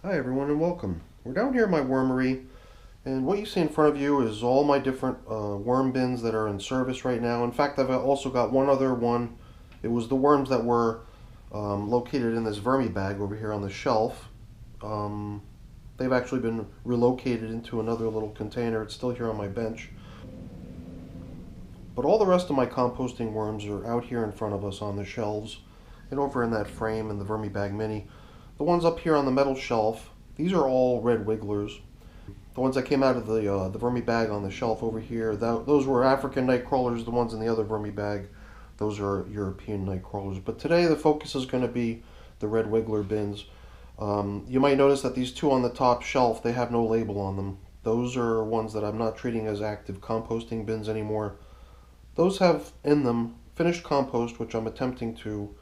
Hi everyone and welcome. We're down here in my wormery, and what you see in front of you is all my different worm bins that are in service right now. In fact, I've also got one other one. It was the worms that were located in this vermi bag over here on the shelf. Um, they've actually been relocated into another little container. It's still here on my bench. But all the rest of my composting worms are out here in front of us on the shelves and over in that frame in the vermi bag mini. The ones up here on the metal shelf, these are all red wigglers. The ones that came out of the vermi bag on the shelf over here, those were African night crawlers. The ones in the other vermi bag, those are European night crawlers. But today the focus is going to be the red wiggler bins. You might notice that these two on the top shelf, they have no label on them. Those are ones that I'm not treating as active composting bins anymore. Those have in them finished compost, which I'm attempting to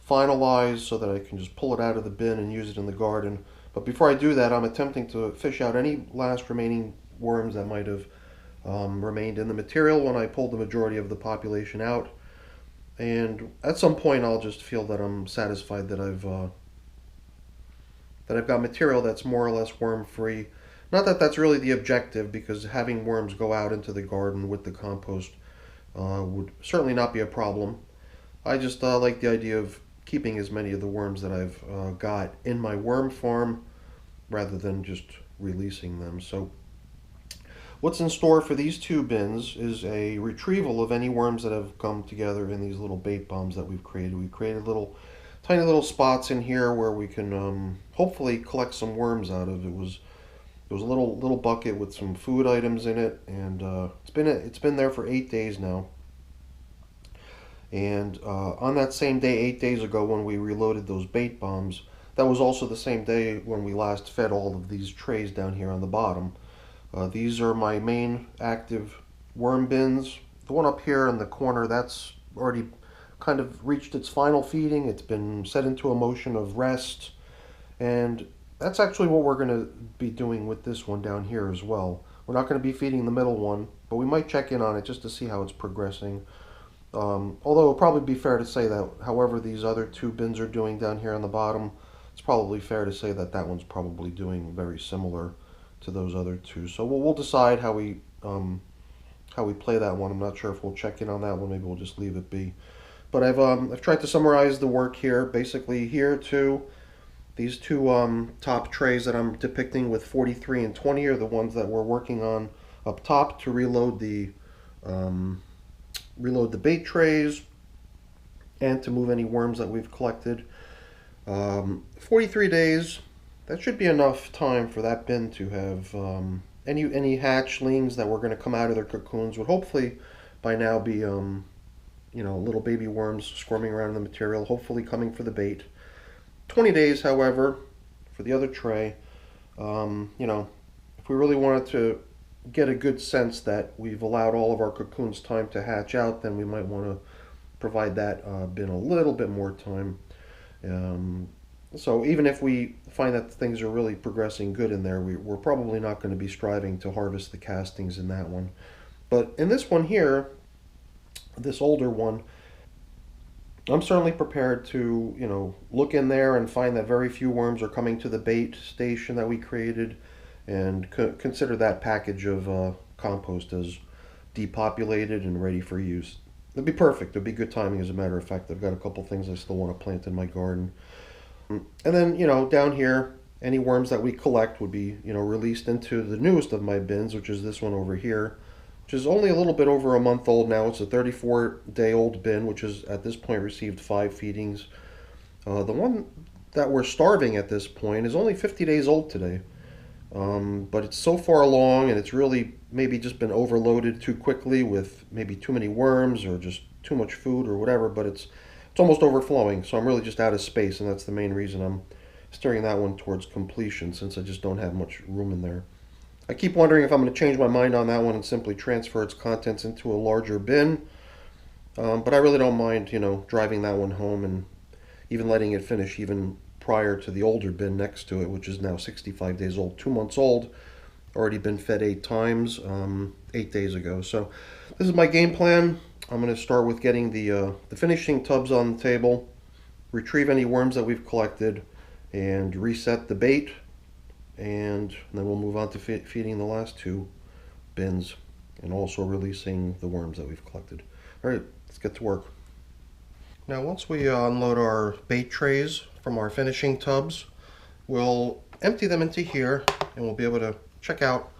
finalize so that I can just pull it out of the bin and use it in the garden. But before I do that, I'm attempting to fish out any last remaining worms that might have remained in the material when I pulled the majority of the population out. And at some point, I'll just feel that I'm satisfied that I've got material that's more or less worm free. Not that that's really the objective, because having worms go out into the garden with the compost would certainly not be a problem. I just like the idea of keeping as many of the worms that I've got in my worm farm rather than just releasing them. So what's in store for these two bins is a retrieval of any worms that have come together in these little bait bombs that we've created. We created tiny little spots in here where we can hopefully collect some worms out of. It was a little bucket with some food items in it, and it's been there for 8 days now. And on that same day, 8 days ago, when we reloaded those bait bombs, that was also the same day when we last fed all of these trays down here on the bottom. These are my main active worm bins. The one up here in the corner, that's already kind of reached its final feeding. It's been set into a motion of rest. And that's actually what we're going to be doing with this one down here as well. We're not going to be feeding the middle one, but we might check in on it just to see how it's progressing. Although it would probably be fair to say that however these other two bins are doing down here on the bottom, it's probably fair to say that that one's probably doing very similar to those other two. So we'll decide how we play that one. I'm not sure if we'll check in on that one. Maybe we'll just leave it be. But I've tried to summarize the work here. Basically, here too, these two top trays that I'm depicting with 43 and 20 are the ones that we're working on up top to um, reload the bait trays and to move any worms that we've collected. 43 days, that should be enough time for that bin to have any hatchlings that were going to come out of their cocoons would hopefully by now be little baby worms squirming around in the material, hopefully coming for the bait. 20 days, however, for the other tray, if we really wanted to get a good sense that we've allowed all of our cocoons time to hatch out, then we might want to provide that bin a little bit more time. Um, so even if we find that things are really progressing good in there, we're probably not going to be striving to harvest the castings in that one. But in this one here, this older one, I'm certainly prepared to, look in there and find that very few worms are coming to the bait station that we created, and consider that package of compost as depopulated and ready for use. It'd be perfect. It'd be good timing, as a matter of fact. I've got a couple things I still want to plant in my garden. And then, down here, any worms that we collect would be, released into the newest of my bins, which is this one over here, which is only a little bit over a month old now. It's a 34-day-old bin, which has at this point received 5 feedings. The one that we're starving at this point is only 50 days old today. But it's so far along, and it's really maybe just been overloaded too quickly with maybe too many worms or just too much food or whatever. But it's almost overflowing, so I'm really just out of space, and that's the main reason I'm steering that one towards completion, since I just don't have much room in there. I keep wondering if I'm going to change my mind on that one and simply transfer its contents into a larger bin. But I really don't mind, driving that one home and even letting it finish even prior to the older bin next to it, which is now 65 days old, 2 months old. Already been fed 8 times, 8 days ago. So this is my game plan. I'm going to start with getting the finishing tubs on the table, retrieve any worms that we've collected, and reset the bait. and then we'll move on to feeding the last two bins and also releasing the worms that we've collected. All right, let's get to work. Now once we unload our bait trays from our finishing tubs, we'll empty them into here and we'll be able to check out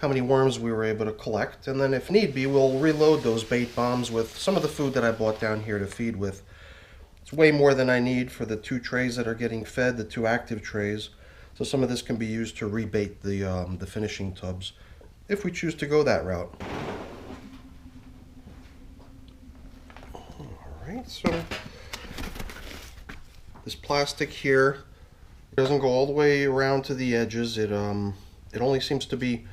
how many worms we were able to collect, and then if need be we'll reload those bait bombs with some of the food that I bought down here to feed with. It's way more than I need for the two trays that are getting fed, the two active trays, so some of this can be used to rebait the finishing tubs if we choose to go that route. Alright, so this plastic here doesn't go all the way around to the edges. It only seems to be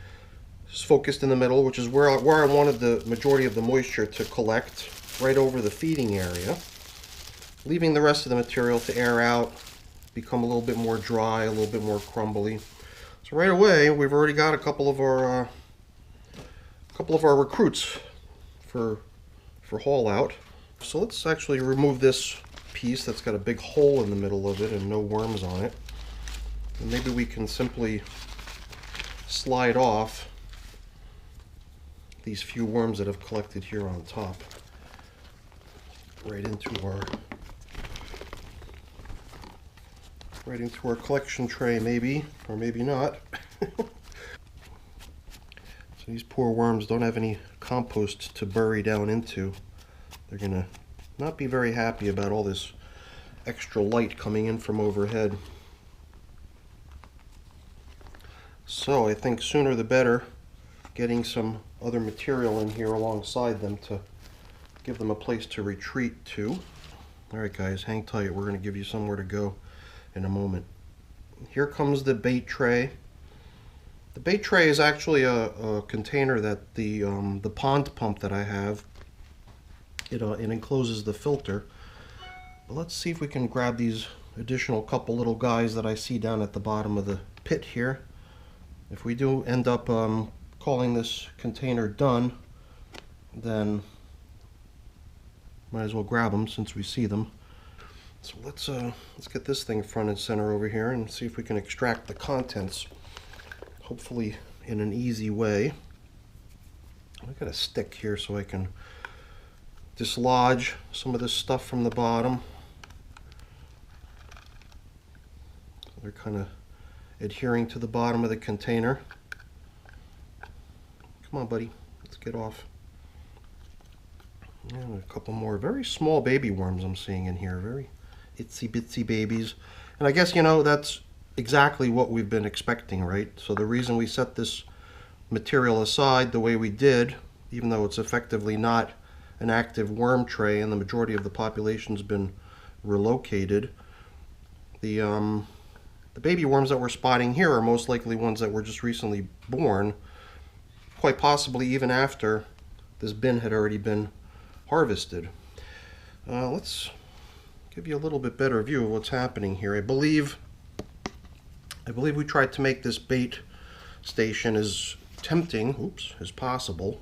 focused in the middle, which is where I wanted the majority of the moisture to collect, right over the feeding area, leaving the rest of the material to air out, become a little bit more dry, a little bit more crumbly. So right away we've already got a couple of our recruits for haul out. So let's actually remove this piece that's got a big hole in the middle of it and no worms on it. And maybe we can simply slide off these few worms that I've collected here on top right into our collection tray, maybe, or maybe not. So these poor worms don't have any compost to bury down into. They're gonna not be very happy about all this extra light coming in from overhead. So I think sooner the better, getting some other material in here alongside them to give them a place to retreat to. Alright guys, hang tight, we're going to give you somewhere to go in a moment. Here comes the bait tray. The bait tray is actually a container that the pond pump that I have, it encloses the filter. But let's see if we can grab these additional couple little guys that I see down at the bottom of the pit here. If we do end up calling this container done, then might as well grab them since we see them. So let's get this thing front and center over here and see if we can extract the contents, hopefully in an easy way. I've got a stick here so I can dislodge some of this stuff from the bottom. They're kind of adhering to the bottom of the container. Come on, buddy, let's get off. And a couple more very small baby worms I'm seeing in here, very itsy bitsy babies. And I guess, you know, that's exactly what we've been expecting, right? So the reason we set this material aside the way we did, even though it's effectively not an active worm tray and the majority of the population's been relocated, the baby worms that we're spotting here are most likely ones that were just recently born, quite possibly even after this bin had already been harvested. Let's give you a little bit better view of what's happening here. I believe we tried to make this bait station as tempting, as possible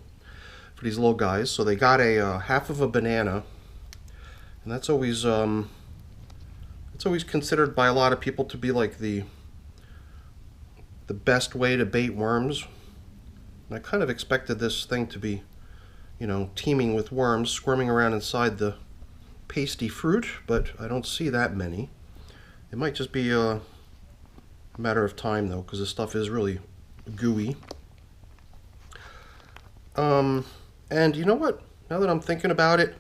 for these little guys. So they got a half of a banana, and that's always considered by a lot of people to be like the best way to bait worms. And I kind of expected this thing to be, you know, teeming with worms squirming around inside the pasty fruit, but I don't see that many. It might just be a matter of time though, because this stuff is really gooey. And you know what? Now that I'm thinking about it,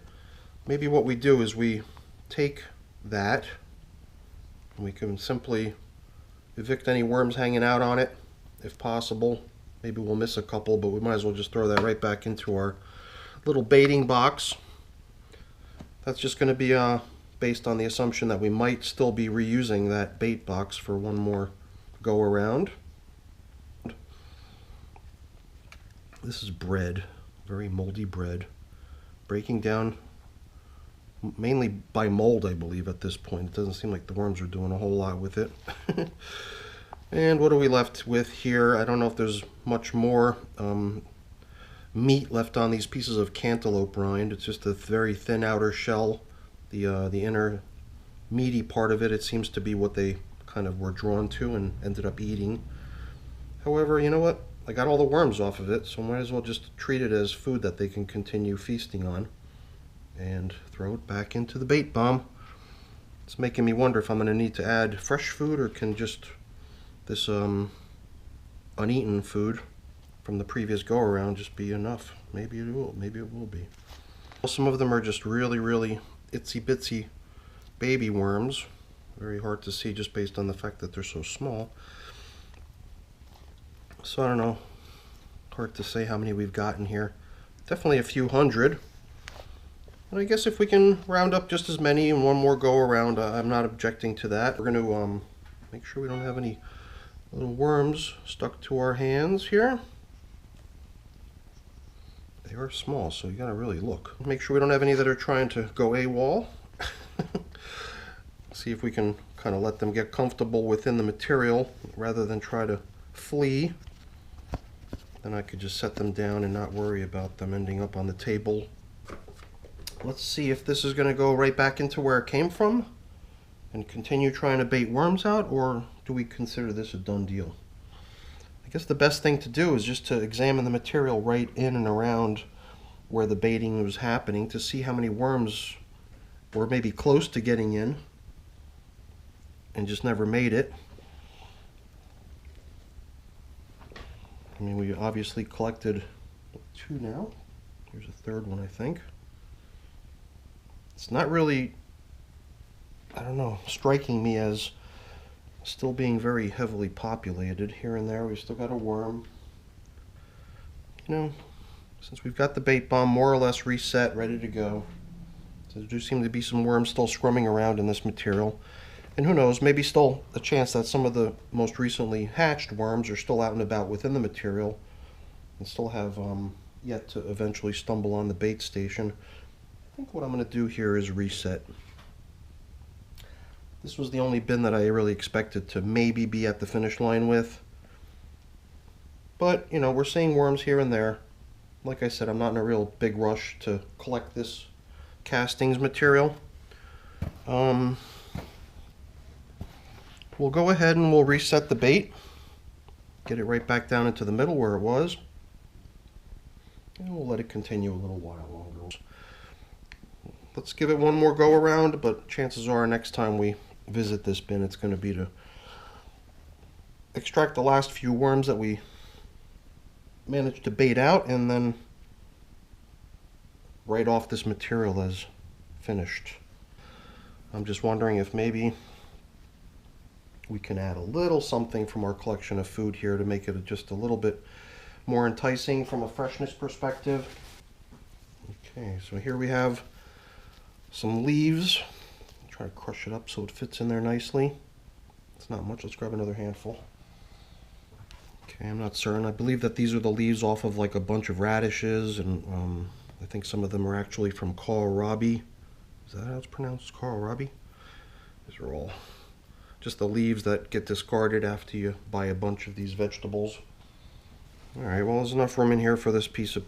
maybe what we do is we take that and we can simply evict any worms hanging out on it, if possible. Maybe we'll miss a couple, but we might as well just throw that right back into our little baiting box. That's just going to be based on the assumption that we might still be reusing that bait box for one more go around. This is bread, very moldy bread, breaking down mainly by mold, I believe, at this point. It doesn't seem like the worms are doing a whole lot with it. And what are we left with here? I don't know if there's much more meat left on these pieces of cantaloupe rind. It's just a very thin outer shell. The inner meaty part of it, it seems to be what they kind of were drawn to and ended up eating. However, you know what? I got all the worms off of it, so might as well just treat it as food that they can continue feasting on and throw it back into the bait bomb. It's making me wonder if I'm going to need to add fresh food, or can just this uneaten food from the previous go around just be enough. Maybe it will be. Some of them are just really itsy bitsy baby worms, very hard to see just based on the fact that they're so small. So I don't know, hard to say how many we've gotten here. Definitely a few hundred. And I guess if we can round up just as many in one more go around, I'm not objecting to that. We're going to make sure we don't have any little worms stuck to our hands here. They are small, so you gotta really look. Make sure we don't have any that are trying to go AWOL. See if we can kind of let them get comfortable within the material rather than try to flee. Then I could just set them down and not worry about them ending up on the table. Let's see if this is going to go right back into where it came from and continue trying to bait worms out, or do we consider this a done deal? I guess the best thing to do is just to examine the material right in and around where the baiting was happening to see how many worms were maybe close to getting in and just never made it. I mean, we obviously collected 2 now. Here's a third one, I think. It's not really, I don't know, striking me as still being very heavily populated. Here and there, we've still got a worm. You know, since we've got the bait bomb more or less reset, ready to go, there do seem to be some worms still scrumming around in this material. And who knows, maybe still a chance that some of the most recently hatched worms are still out and about within the material and still have yet to eventually stumble on the bait station. I think what I'm going to do here is reset. This was the only bin that I really expected to maybe be at the finish line with. But, you know, we're seeing worms here and there. Like I said, I'm not in a real big rush to collect this castings material. We'll go ahead and we'll reset the bait. Get it right back down into the middle where it was. And we'll let it continue a little while longer. Let's give it one more go around, but chances are next time we visit this bin, it's going to be to extract the last few worms that we managed to bait out and then write off this material as finished. I'm just wondering if maybe we can add a little something from our collection of food here to make it just a little bit more enticing from a freshness perspective. Okay, so here we have some leaves. Try to crush it up so it fits in there nicely. It's not much. Let's grab another handful. Okay, I'm not certain. I believe that these are the leaves off of like a bunch of radishes, and I think some of them are actually from kohlrabi. Is that how it's pronounced? Kohlrabi? These are all just the leaves that get discarded after you buy a bunch of these vegetables. Alright, well, there's enough room in here for this piece of,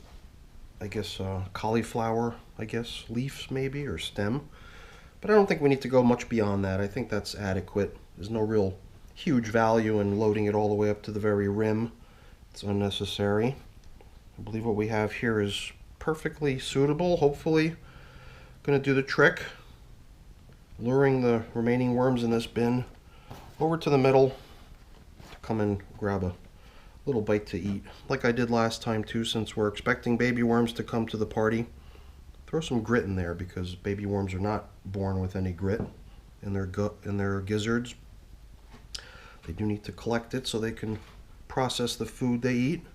I guess, cauliflower, leaves maybe, or stem. But I don't think we need to go much beyond that. I think that's adequate. There's no real huge value in loading it all the way up to the very rim. It's unnecessary. I believe what we have here is perfectly suitable, hopefully. Gonna do the trick. Luring the remaining worms in this bin over to the middle to come and grab a little bite to eat. Like I did last time too, since we're expecting baby worms to come to the party. Throw some grit in there because baby worms are not born with any grit in their gizzards. They do need to collect it so they can process the food they eat.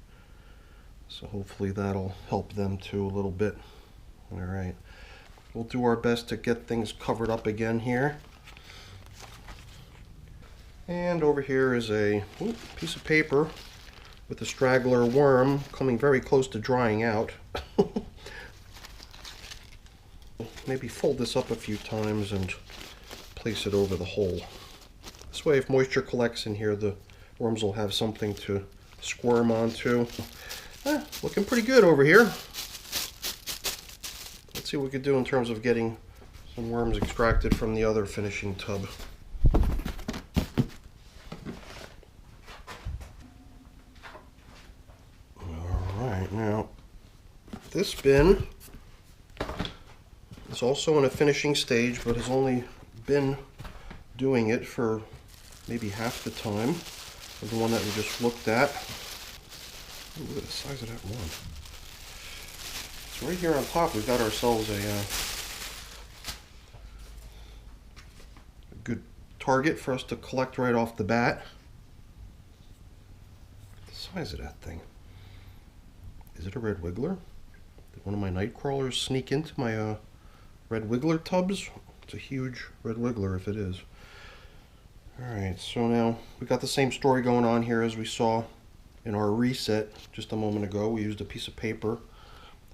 So hopefully that'll help them too a little bit. Alright. We'll do our best to get things covered up again here. And over here is a piece of paper with a straggler worm coming very close to drying out. Maybe fold this up a few times and place it over the hole. This way, if moisture collects in here, the worms will have something to squirm onto. Looking pretty good over here. Let's see what we could do in terms of getting some worms extracted from the other finishing tub. This bin is also in a finishing stage, but has only been doing it for maybe half the time of the one that we just looked at. Ooh, look at the size of that one. So right here on top, we've got ourselves a good target for us to collect right off the bat. The size of that thing. Is it a red wiggler? Did one of my night crawlers sneak into my red wiggler tubs? It's a huge red wiggler if it is. Alright, so now we got the same story going on here as we saw in our reset just a moment ago. We used a piece of paper,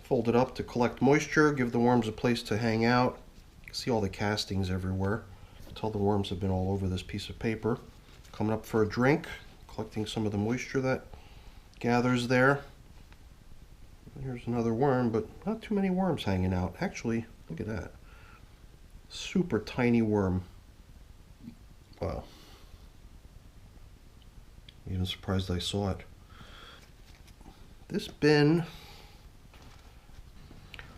fold it up to collect moisture, give the worms a place to hang out. You can see all the castings everywhere. Tell the worms have been all over this piece of paper. Coming up for a drink, collecting some of the moisture that gathers there. Here's another worm, but not too many worms hanging out. Actually, look at that. Super tiny worm. Wow. I'm even surprised I saw it. This bin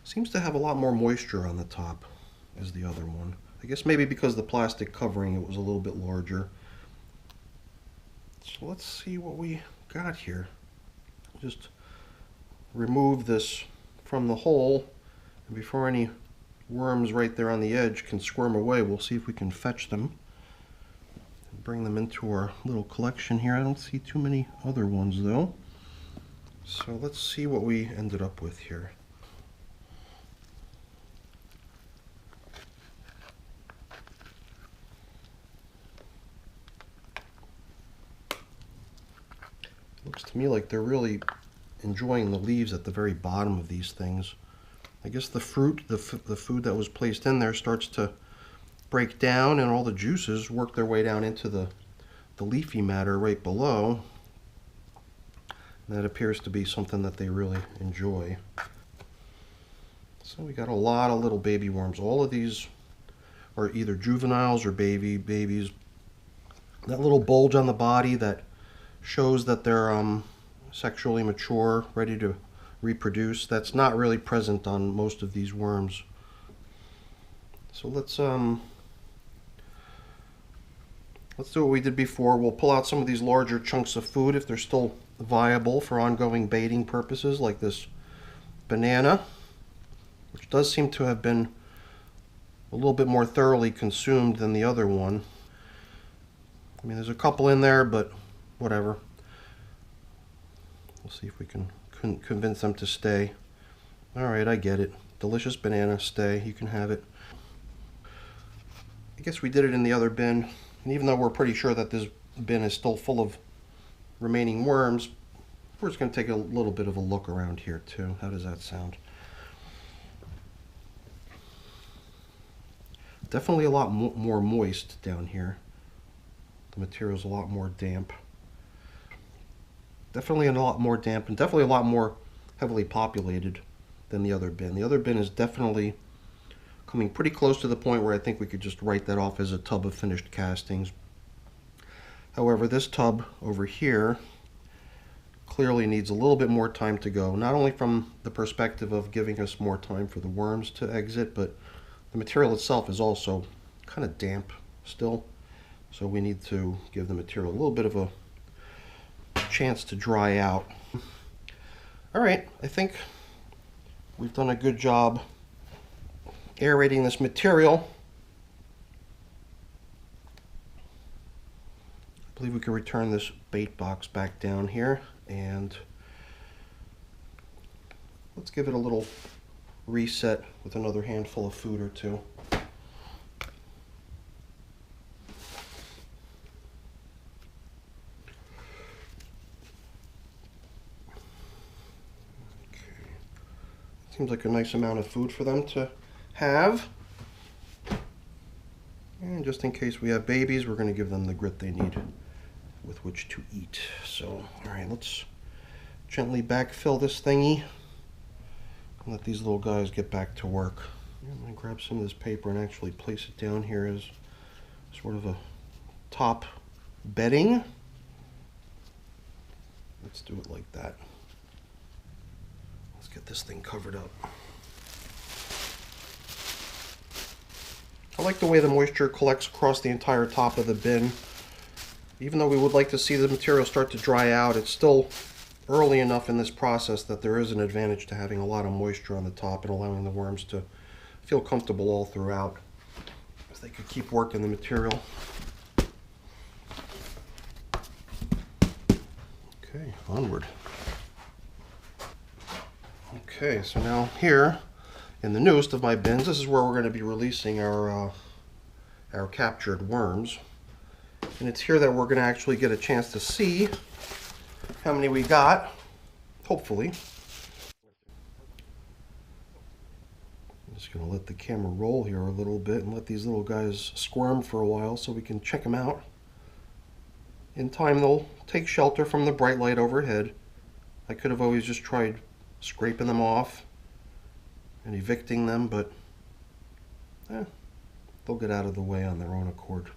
seems to have a lot more moisture on the top as the other one. I guess maybe because the plastic covering it was a little bit larger. So let's see what we got here. Just remove this from the hole, and before any worms right there on the edge can squirm away, we'll see if we can fetch them and bring them into our little collection here. I don't see too many other ones though. So let's see what we ended up with here. Looks to me like they're really enjoying the leaves at the very bottom of these things. I guess the fruit, the food that was placed in there starts to break down, and all the juices work their way down into the leafy matter right below. And that appears to be something that they really enjoy. So we got a lot of little baby worms. All of these are either juveniles or babies. That little bulge on the body that shows that they're sexually mature, ready to reproduce, that's not really present on most of these worms. So let's do what we did before. We'll pull out some of these larger chunks of food if they're still viable for ongoing baiting purposes, like this banana, which does seem to have been a little bit more thoroughly consumed than the other one. I mean, there's a couple in there, but whatever. We'll see if we can convince them to stay. Alright, I get it. Delicious banana, stay. You can have it. I guess we did it in the other bin. And even though we're pretty sure that this bin is still full of remaining worms, we're just going to take a little bit of a look around here too. How does that sound? Definitely a lot more moist down here. The material's a lot more damp. Definitely a lot more damp, and definitely a lot more heavily populated than the other bin. The other bin is definitely coming pretty close to the point where I think we could just write that off as a tub of finished castings. However, this tub over here clearly needs a little bit more time to go, not only from the perspective of giving us more time for the worms to exit, but the material itself is also kind of damp still. So we need to give the material a little bit of a chance to dry out. Alright, I think we've done a good job aerating this material. I believe we can return this bait box back down here, and let's give it a little reset with another handful of food or two. Seems like a nice amount of food for them to have. And just in case we have babies, we're going to give them the grit they need with which to eat. So, alright, let's gently backfill this thingy and let these little guys get back to work. I'm going to grab some of this paper and actually place it down here as sort of a top bedding. Let's do it like that. get this thing covered up. I like the way the moisture collects across the entire top of the bin. Even though we would like to see the material start to dry out, it's still early enough in this process that there is an advantage to having a lot of moisture on the top and allowing the worms to feel comfortable all throughout, as they could keep working the material. Okay, onward. Okay, so now here in the newest of my bins, this is where we're going to be releasing our captured worms. And it's here that we're going to actually get a chance to see how many we got, hopefully. I'm just going to let the camera roll here a little bit and let these little guys squirm for a while so we can check them out. In time, they'll take shelter from the bright light overhead. I could have always just tried scraping them off and evicting them, but they'll get out of the way on their own accord.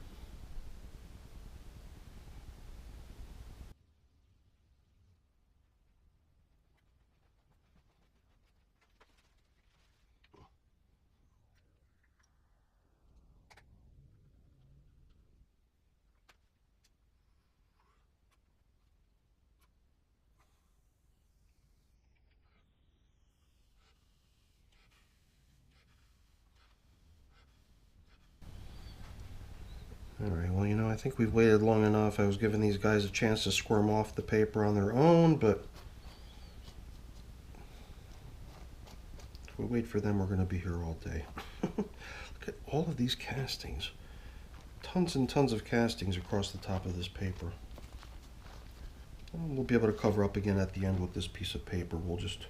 Alright, well, you know, I think we've waited long enough. I was giving these guys a chance to squirm off the paper on their own, but if we wait for them, we're going to be here all day. Look at all of these castings. Tons and tons of castings across the top of this paper. And we'll be able to cover up again at the end with this piece of paper. We'll just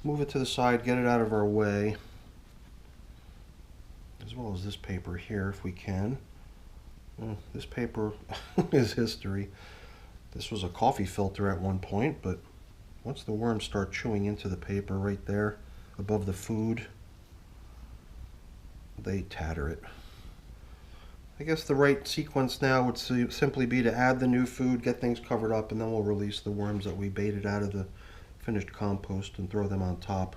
move it to the side, get it out of our way, as well as this paper here if we can. This paper is history. This was a coffee filter at one point, but once the worms start chewing into the paper right there above the food, they tatter it. I guess the right sequence now would simply be to add the new food, get things covered up, and then we'll release the worms that we baited out of the finished compost and throw them on top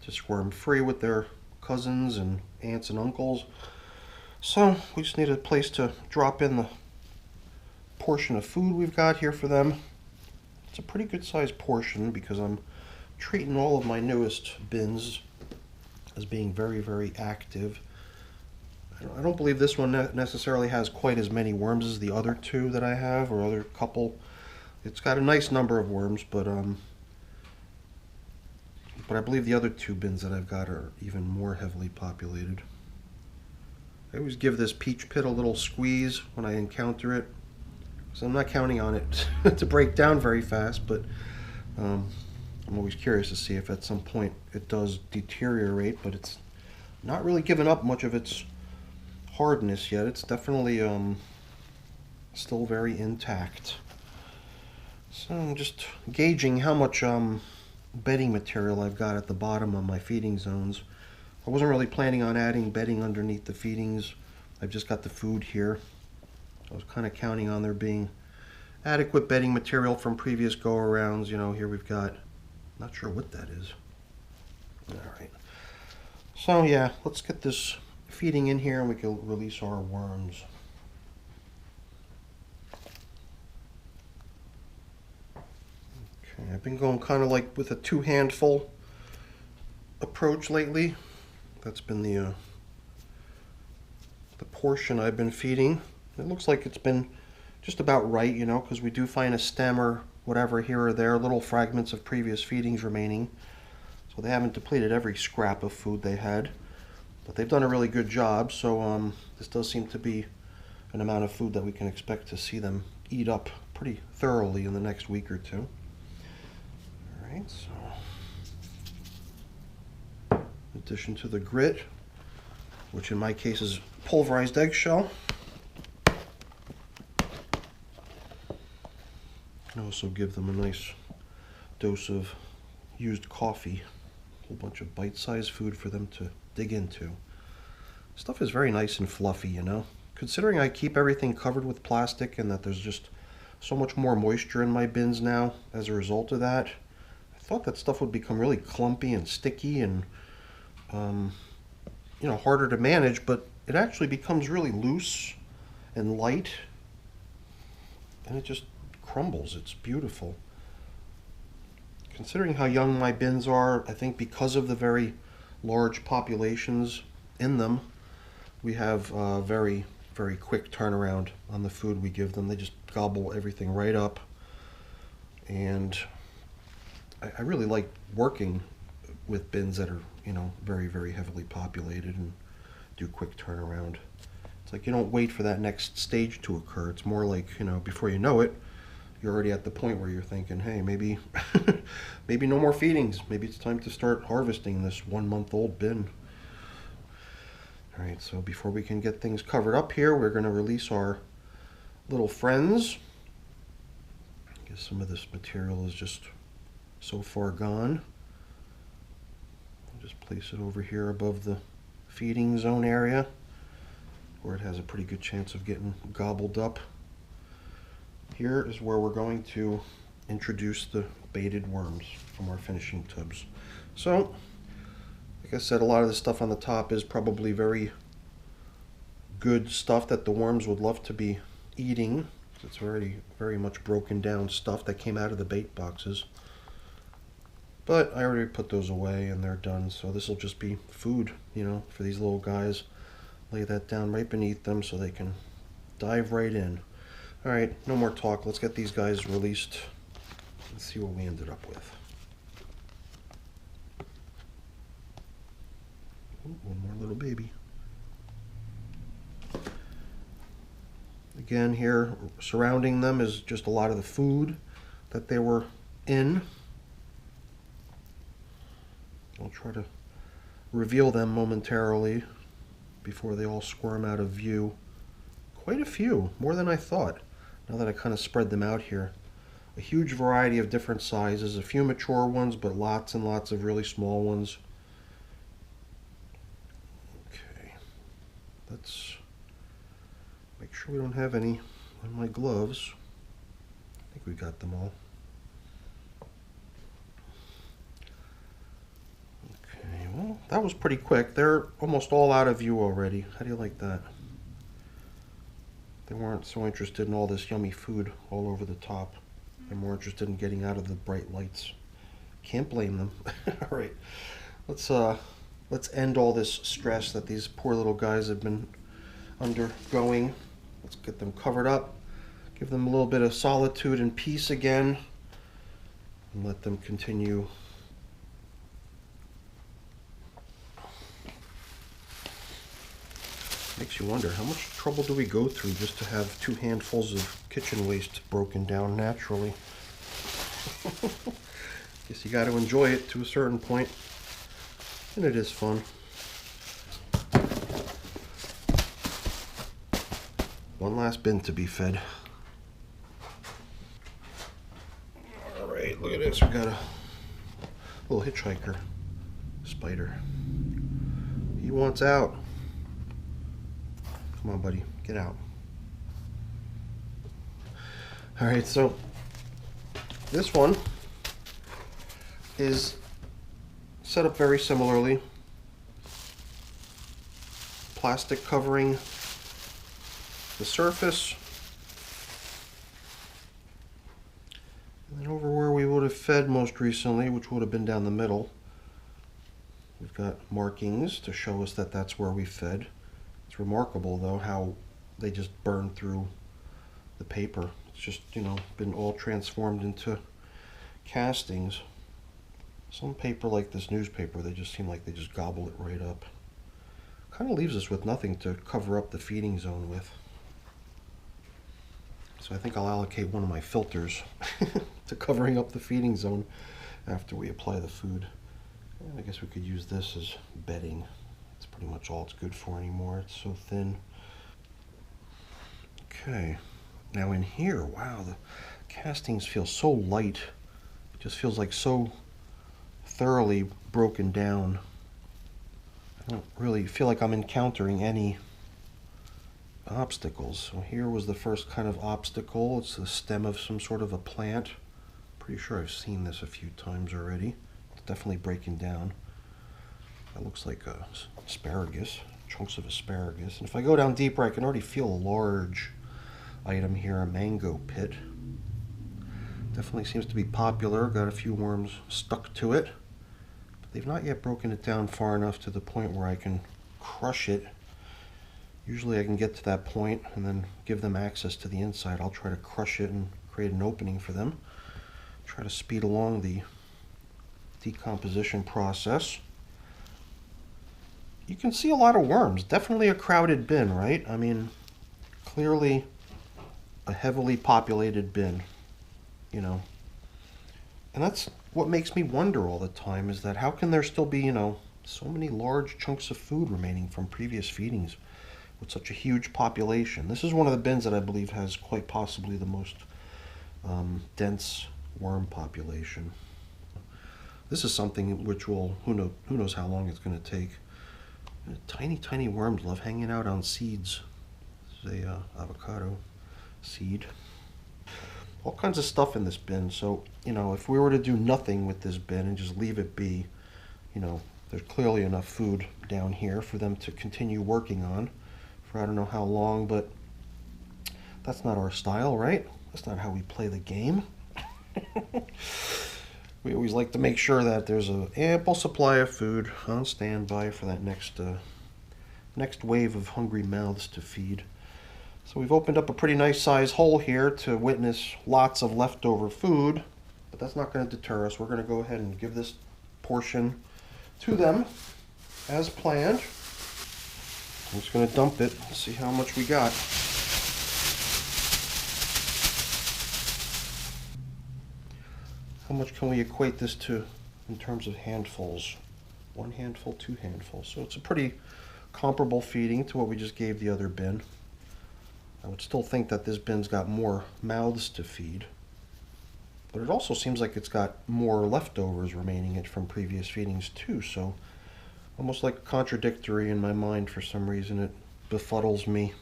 to squirm free with their cousins and aunts and uncles. So we just need a place to drop in the portion of food we've got here for them. It's a pretty good sized portion because I'm treating all of my newest bins as being very, very active. I don't believe this one necessarily has quite as many worms as the other two that I have, or other couple. It's got a nice number of worms, but I believe the other two bins that I've got are even more heavily populated. I always give this peach pit a little squeeze when I encounter it, so I'm not counting on it to break down very fast, but I'm always curious to see if at some point it does deteriorate, but it's not really given up much of its hardness yet. It's definitely still very intact. So I'm just gauging how much bedding material I've got at the bottom of my feeding zones. I wasn't really planning on adding bedding underneath the feedings. I've just got the food here. I was kind of counting on there being adequate bedding material from previous go-arounds. You know, here we've got, not sure what that is. Alright. So yeah, let's get this feeding in here and we can release our worms. Okay, I've been going kind of like with a two-handful approach lately. That's been the portion I've been feeding. It looks like it's been just about right, you know, because we do find a stem or whatever here or there, little fragments of previous feedings remaining. So they haven't depleted every scrap of food they had, but they've done a really good job. So this does seem to be an amount of food that we can expect to see them eat up pretty thoroughly in the next week or two. All right, so in addition to the grit, which in my case is pulverized eggshell, can also give them a nice dose of used coffee, a whole bunch of bite-sized food for them to dig into. Stuff is very nice and fluffy, you know. Considering I keep everything covered with plastic and that there's just so much more moisture in my bins now as a result of that, I thought that stuff would become really clumpy and sticky and harder to manage, but it actually becomes really loose and light, and it just crumbles. It's beautiful. Considering how young my bins are, I think because of the very large populations in them, we have very, very quick turnaround on the food we give them. They just gobble everything right up. And I really like working with bins that are, very, very heavily populated and do quick turnaround. It's like you don't wait for that next stage to occur. It's more like, before you know it, you're already at the point where you're thinking, hey, maybe maybe no more feedings. Maybe it's time to start harvesting this 1-month-old bin. All right, so before we can get things covered up here, we're going to release our little friends. I guess some of this material is just so far gone. I'll just place it over here above the feeding zone area, where it has a pretty good chance of getting gobbled up. Here is where we're going to introduce the baited worms from our finishing tubs. So, like I said, a lot of the stuff on the top is probably very good stuff that the worms would love to be eating. It's already very much broken down stuff that came out of the bait boxes. But I already put those away and they're done, so this will just be food, for these little guys. Lay that down right beneath them so they can dive right in. All right, no more talk. Let's get these guys released. Let's see what we ended up with. Ooh, one more little baby. Again, here, surrounding them is just a lot of the food that they were in. I'll try to reveal them momentarily before they all squirm out of view. Quite a few, more than I thought, now that I kind of spread them out here. A huge variety of different sizes, a few mature ones, but lots and lots of really small ones. Okay, let's make sure we don't have any on my gloves. I think we got them all. Okay, well, that was pretty quick. They're almost all out of view already. How do you like that? They weren't so interested in all this yummy food all over the top. They're more interested in getting out of the bright lights. Can't blame them. All right, let's end all this stress that these poor little guys have been undergoing. Let's get them covered up, give them a little bit of solitude and peace again, and let them continue. Makes you wonder, how much trouble do we go through just to have 2 handfuls of kitchen waste broken down naturally? Guess you got to enjoy it to a certain point, and it is fun. One last bin to be fed. All right, look at this. We got a little hitchhiker spider. He wants out. Come on, buddy, get out. All right, so this one is set up very similarly. Plastic covering the surface. And then over where we would have fed most recently, which would have been down the middle, we've got markings to show us that that's where we fed. It's remarkable, though, how they just burn through the paper. It's just, been all transformed into castings. Some paper like this newspaper, they just seem like they just gobble it right up. Kind of leaves us with nothing to cover up the feeding zone with. So I think I'll allocate one of my filters to covering up the feeding zone after we apply the food. And I guess we could use this as bedding. It's pretty much all it's good for anymore. It's so thin. Okay, now in here, wow, the castings feel so light. It just feels like so thoroughly broken down. I don't really feel like I'm encountering any obstacles. So here was the first kind of obstacle. It's the stem of some sort of a plant, Pretty sure I've seen this a few times already. It's definitely breaking down. That looks like asparagus, chunks of asparagus. And if I go down deeper, I can already feel a large item here, a mango pit. Definitely seems to be popular. Got a few worms stuck to it. But they've not yet broken it down far enough to the point where I can crush it. Usually I can get to that point and then give them access to the inside. I'll try to crush it and create an opening for them. Try to speed along the decomposition process. You can see a lot of worms. Definitely a crowded bin, right? I mean, clearly a heavily populated bin. You know, and that's what makes me wonder all the time, is that how can there still be, so many large chunks of food remaining from previous feedings with such a huge population. This is one of the bins that I believe has quite possibly the most dense worm population. This is something which will, who knows how long it's going to take. Tiny worms love hanging out on seeds. This is a avocado seed. All kinds of stuff in this bin. So, if we were to do nothing with this bin and just leave it be, there's clearly enough food down here for them to continue working on for I don't know how long, but that's not our style, right? That's not how we play the game. We always like to make sure that there's an ample supply of food on standby for that next wave of hungry mouths to feed. So we've opened up a pretty nice size hole here to witness lots of leftover food, but that's not going to deter us. We're going to go ahead and give this portion to them as planned. I'm just going to dump it and see how much we got. How much can we equate this to in terms of handfuls? 1 handful, 2 handfuls. So it's a pretty comparable feeding to what we just gave the other bin. I would still think that this bin's got more mouths to feed, but it also seems like it's got more leftovers remaining from previous feedings too, so almost like contradictory in my mind for some reason. It befuddles me.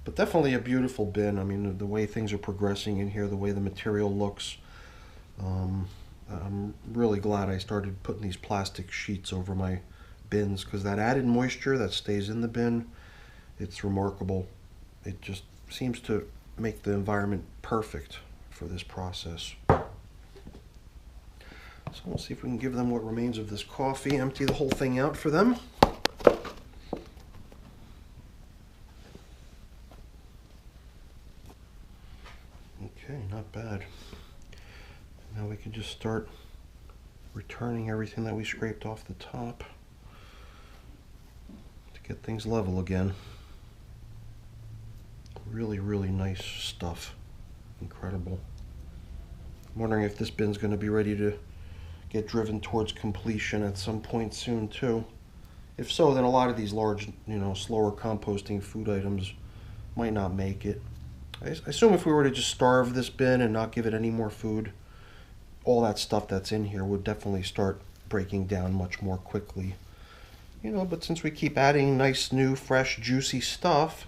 But definitely a beautiful bin. I mean, the way things are progressing in here, the way the material looks, I'm really glad I started putting these plastic sheets over my bins, because that added moisture that stays in the bin, it's remarkable. It just seems to make the environment perfect for this process. So we'll see if we can give them what remains of this coffee, empty the whole thing out for them. Okay, not bad. Now we can just start returning everything that we scraped off the top to get things level again. Really nice stuff. Incredible. I'm wondering if this bin's going to be ready to get driven towards completion at some point soon too. If so, then a lot of these large, slower composting food items might not make it. I assume if we were to just starve this bin and not give it any more food, all that stuff that's in here would definitely start breaking down much more quickly. But since we keep adding nice, new, fresh, juicy stuff,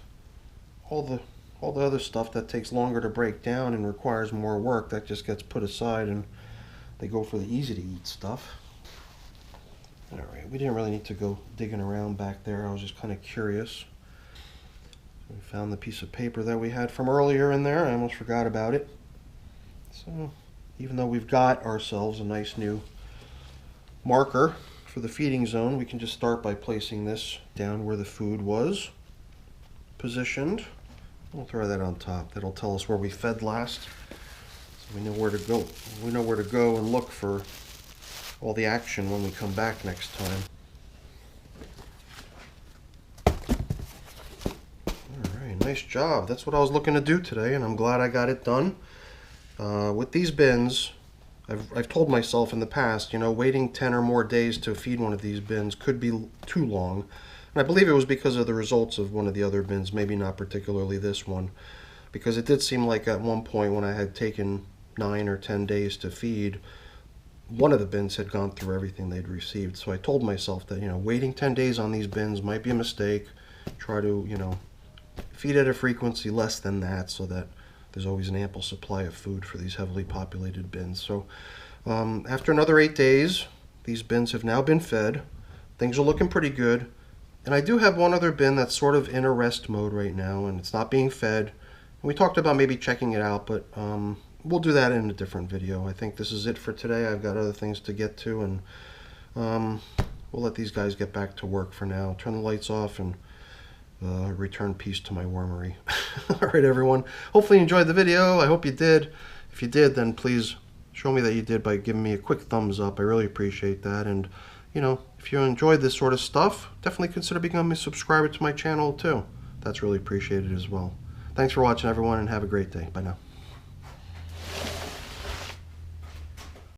all the other stuff that takes longer to break down and requires more work, that just gets put aside and they go for the easy to eat stuff. Alright, we didn't really need to go digging around back there. I was just kind of curious. We found the piece of paper that we had from earlier in there. I almost forgot about it. So, even though we've got ourselves a nice new marker for the feeding zone, we can just start by placing this down where the food was positioned. We'll throw that on top. That'll tell us where we fed last, so we know where to go. We know where to go and look for all the action when we come back next time. Alright, nice job. That's what I was looking to do today, and I'm glad I got it done. With these bins, I've told myself in the past, waiting 10 or more days to feed one of these bins could be too long. And I believe it was because of the results of one of the other bins, maybe not particularly this one, because it did seem like at one point when I had taken 9 or 10 days to feed, one of the bins had gone through everything they'd received. So I told myself that, waiting 10 days on these bins might be a mistake. Try to, feed at a frequency less than that so that there's always an ample supply of food for these heavily populated bins. So after another 8 days, these bins have now been fed. Things are looking pretty good. And I do have one other bin that's sort of in a rest mode right now, and it's not being fed. We talked about maybe checking it out, but we'll do that in a different video. I think this is it for today. I've got other things to get to, and we'll let these guys get back to work for now. Turn the lights off and return peace to my wormery. All right, everyone. Hopefully you enjoyed the video. I hope you did. If you did, then please show me that you did by giving me a quick thumbs up. I really appreciate that. And, you know, if you enjoyed this sort of stuff, definitely consider becoming a subscriber to my channel, too. That's really appreciated as well. Thanks for watching, everyone, and have a great day. Bye now.